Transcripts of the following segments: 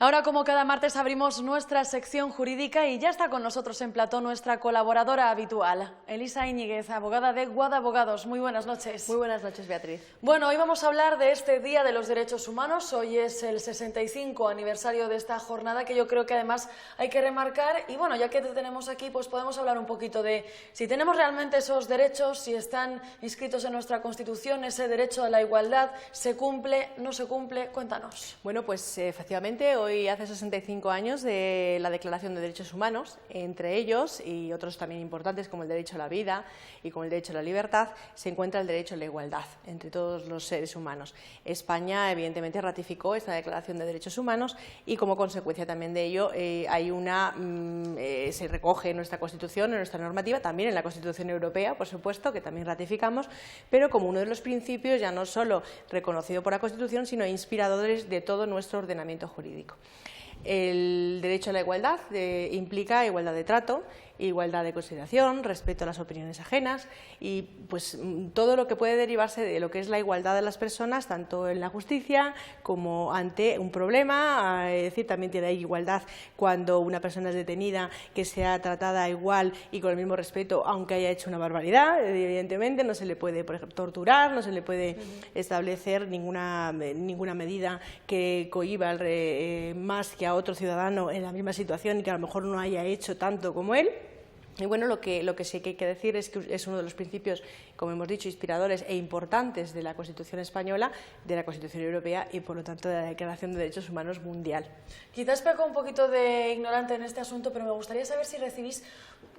Ahora, como cada martes, abrimos nuestra sección jurídica y ya está con nosotros en plató nuestra colaboradora habitual, Elisa Íñiguez, abogada de Guada Abogados. Muy buenas noches. Muy buenas noches, Beatriz. Bueno, hoy vamos a hablar de este Día de los Derechos Humanos. Hoy es el 65 aniversario de esta jornada, que yo creo que además hay que remarcar. Y bueno, ya que te tenemos aquí, pues podemos hablar un poquito de si tenemos realmente esos derechos, si están inscritos en nuestra Constitución, ese derecho a la igualdad, ¿se cumple, no se cumple? Cuéntanos. Bueno, pues efectivamente, hoy hace 65 años de la Declaración de Derechos Humanos, entre ellos y otros también importantes como el derecho a la vida y como el derecho a la libertad, se encuentra el derecho a la igualdad entre todos los seres humanos. España, evidentemente, ratificó esta Declaración de Derechos Humanos y, como consecuencia también de ello, se recoge en nuestra Constitución, en nuestra normativa, también en la Constitución Europea, por supuesto, que también ratificamos, pero como uno de los principios ya no solo reconocido por la Constitución, sino inspiradores de todo nuestro ordenamiento jurídico. El derecho a la igualdad implica igualdad de trato, igualdad de consideración, respeto a las opiniones ajenas y pues todo lo que puede derivarse de lo que es la igualdad de las personas, tanto en la justicia como ante un problema. Es decir, también tiene igualdad cuando una persona es detenida, que sea tratada igual y con el mismo respeto, aunque haya hecho una barbaridad. Evidentemente no se le puede, por ejemplo, torturar, no se le puede establecer ninguna medida que cohíba más que a otro ciudadano en la misma situación y que a lo mejor no haya hecho tanto como él. Y bueno, lo que sí que hay que decir es que es uno de los principios, como hemos dicho, inspiradores e importantes de la Constitución española, de la Constitución europea y, por lo tanto, de la Declaración de Derechos Humanos mundial. Quizás peco un poquito de ignorante en este asunto, pero me gustaría saber si recibís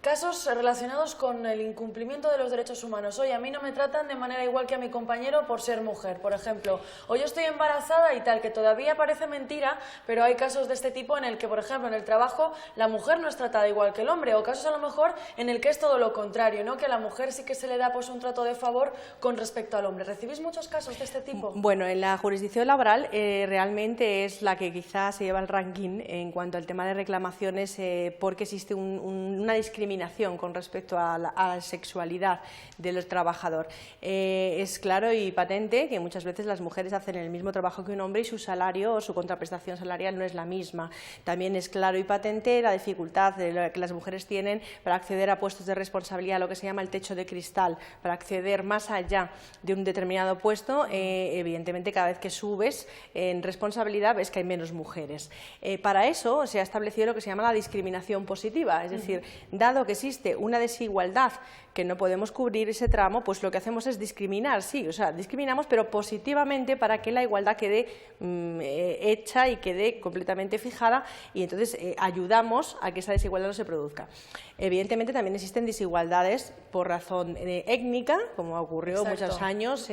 casos relacionados con el incumplimiento de los derechos humanos. Oye, a mí no me tratan de manera igual que a mi compañero por ser mujer, por ejemplo. O yo estoy embarazada y tal, que todavía parece mentira, pero hay casos de este tipo en el que, por ejemplo, en el trabajo la mujer no es tratada igual que el hombre, o casos a lo mejor en el que es todo lo contrario, ¿no? Que a la mujer sí que se le da pues un trato de favor con respecto al hombre. ¿Recibís muchos casos de este tipo? Bueno, en la jurisdicción laboral realmente es la que quizás se lleva el ranking en cuanto al tema de reclamaciones porque existe una discriminación con respecto a la sexualidad del trabajador. Es claro y patente que muchas veces las mujeres hacen el mismo trabajo que un hombre y su salario o su contraprestación salarial no es la misma. También es claro y patente la dificultad que las mujeres tienen para acceder a puestos de responsabilidad, lo que se llama el techo de cristal, para acceder más allá de un determinado puesto. Evidentemente, cada vez que subes en responsabilidad ves que hay menos mujeres. Para eso se ha establecido lo que se llama la discriminación positiva, es decir, dado que existe una desigualdad que no podemos cubrir ese tramo, pues lo que hacemos es discriminar, sí, o sea, discriminamos, pero positivamente para que la igualdad quede hecha y quede completamente fijada y entonces ayudamos a que esa desigualdad no se produzca. Evidentemente también existen desigualdades por razón étnica, como ocurrió muchos años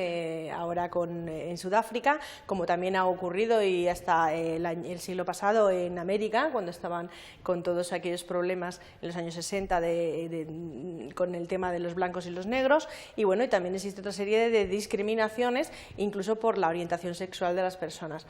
ahora en Sudáfrica, como también ha ocurrido y hasta el siglo pasado en América, cuando estaban con todos aquellos problemas en los años 60 con el tema de los blancos y los negros, y bueno, y también existe otra serie de discriminaciones, incluso por la orientación sexual de las personas.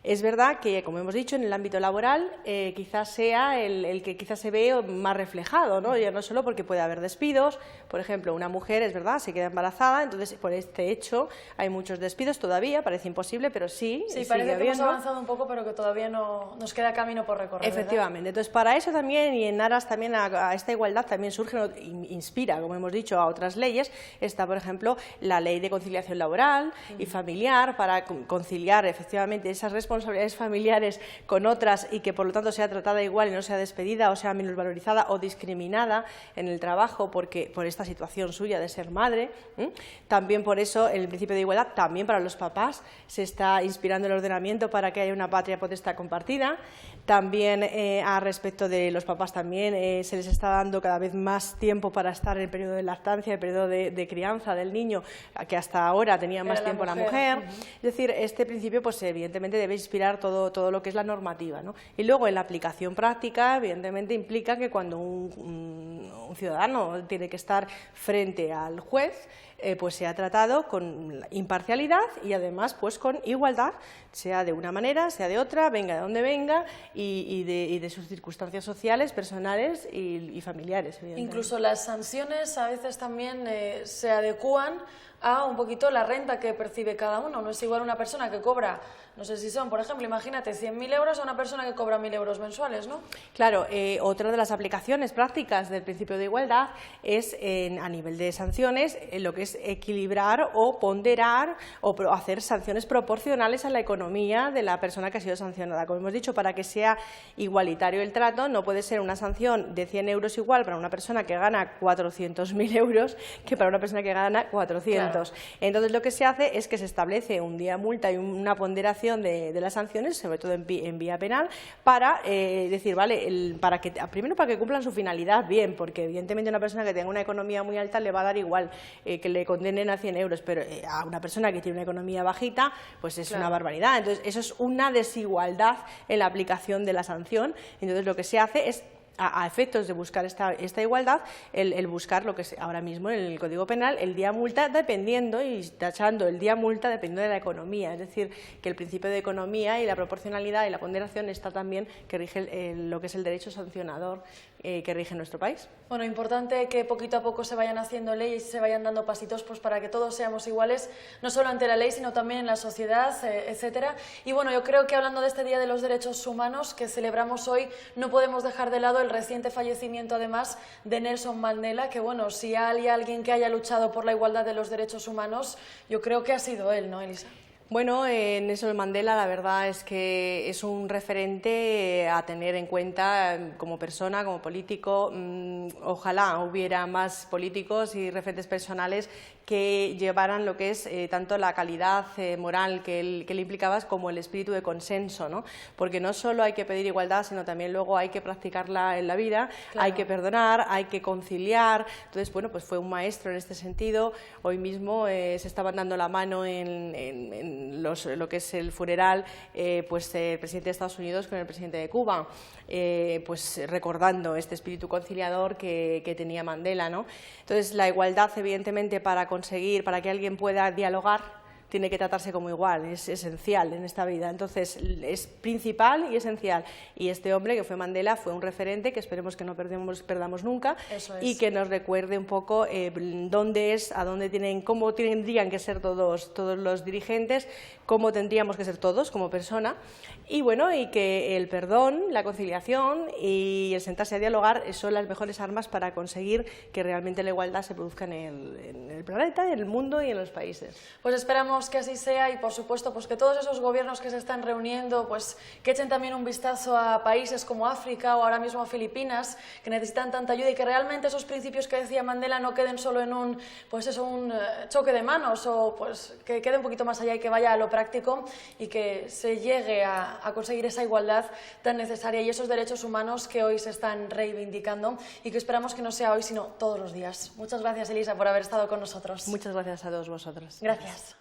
Es verdad que, como hemos dicho, en el ámbito laboral quizás sea el que quizás se ve más reflejado, ¿no? Ya no solo porque puede haber despidos, por ejemplo, una mujer, es verdad, se queda embarazada, entonces por este hecho hay muchos despidos todavía, parece imposible, pero sí. Sí, parece que hemos avanzado un poco, pero que todavía no nos queda camino por recorrer. Efectivamente, ¿verdad? Entonces para eso también, y en aras también a esta igualdad, también surge, inspira, como hemos dicho, a otras leyes. Está, por ejemplo, la Ley de Conciliación Laboral y Familiar, para conciliar efectivamente esas responsabilidades familiares con otras y que por lo tanto sea tratada igual y no sea despedida o sea minusvalorizada o discriminada en el trabajo por esta situación suya de ser madre. También por eso el principio de igualdad también para los papás se está inspirando el ordenamiento para que haya una patria potestad compartida. También a respecto de los papás también se les está dando cada vez más tiempo para estar en el periodo de lactancia, el periodo de crianza del niño, que hasta ahora tenía más tiempo la mujer. Es decir, este principio pues evidentemente debe inspirar todo lo que es la normativa, ¿no? Y luego en la aplicación práctica evidentemente implica que cuando un ciudadano tiene que estar frente al juez, pues sea tratado con imparcialidad y además pues con igualdad, sea de una manera, sea de otra, venga de donde venga y de sus circunstancias sociales, personales y familiares. Incluso las sanciones a veces también se adecúan a un poquito la renta que percibe cada uno. No es igual una persona que cobra, no sé si son, por ejemplo, imagínate, 100.000 euros a una persona que cobra 1.000 euros mensuales, ¿no? Claro, otra de las aplicaciones prácticas del principio de igualdad es, a nivel de sanciones, lo que es equilibrar o ponderar o hacer sanciones proporcionales a la economía de la persona que ha sido sancionada. Como hemos dicho, para que sea igualitario el trato, no puede ser una sanción de 100 euros igual para una persona que gana 400.000 euros que para una persona que gana 400. Claro. Entonces, lo que se hace es que se establece un día multa y una ponderación de las sanciones, sobre todo en vía penal, para decir, vale, primero para que cumplan su finalidad bien, porque evidentemente una persona que tenga una economía muy alta le va a dar igual que le condenen a 100 euros, pero a una persona que tiene una economía bajita, pues es una barbaridad. Entonces, eso es una desigualdad en la aplicación de la sanción. Entonces, lo que se hace es, a efectos de buscar esta igualdad, el buscar lo que es ahora mismo en el Código Penal, el día multa, dependiendo y tachando el día multa dependiendo de la economía. Es decir, que el principio de economía y la proporcionalidad y la ponderación está también que rige lo que es el derecho sancionador que rige en nuestro país. Bueno, importante que poquito a poco se vayan haciendo leyes y se vayan dando pasitos pues para que todos seamos iguales, no solo ante la ley, sino también en la sociedad, etcétera. Y bueno, yo creo que hablando de este Día de los Derechos Humanos que celebramos hoy, no podemos dejar de lado el reciente fallecimiento, además, de Nelson Mandela, que bueno, si hay alguien que haya luchado por la igualdad de los derechos humanos, yo creo que ha sido él, ¿no, Elisa? Bueno, Nelson Mandela, la verdad es que es un referente a tener en cuenta como persona, como político. Ojalá hubiera más políticos y referentes personales que llevaran lo que es tanto la calidad moral que él implicaba como el espíritu de consenso, ¿no? Porque no solo hay que pedir igualdad, sino también luego hay que practicarla en la vida, claro. Hay que perdonar, hay que conciliar. Entonces, bueno, pues fue un maestro en este sentido. Hoy mismo se estaban dando la mano en lo que es el funeral, pues el presidente de Estados Unidos con el presidente de Cuba, pues recordando este espíritu conciliador que tenía Mandela, ¿no? Entonces, la igualdad, evidentemente, para que alguien pueda dialogar, tiene que tratarse como igual, es esencial en esta vida. Entonces, es principal y esencial. Y este hombre, que fue Mandela, fue un referente que esperemos que no perdamos nunca. Eso es. Y que nos recuerde un poco cómo tendrían que ser todos los dirigentes, cómo tendríamos que ser todos como persona. Y bueno, y que el perdón, la conciliación y el sentarse a dialogar son las mejores armas para conseguir que realmente la igualdad se produzca en el planeta, en el mundo y en los países. Pues esperamos que así sea y, por supuesto, pues que todos esos gobiernos que se están reuniendo, pues que echen también un vistazo a países como África o ahora mismo a Filipinas, que necesitan tanta ayuda y que realmente esos principios que decía Mandela no queden solo en un choque de manos, o pues que quede un poquito más allá y que vaya a lo práctico y que se llegue a conseguir esa igualdad tan necesaria y esos derechos humanos que hoy se están reivindicando y que esperamos que no sea hoy, sino todos los días. Muchas gracias, Elisa, por haber estado con nosotros. Muchas gracias a todos vosotros. Gracias.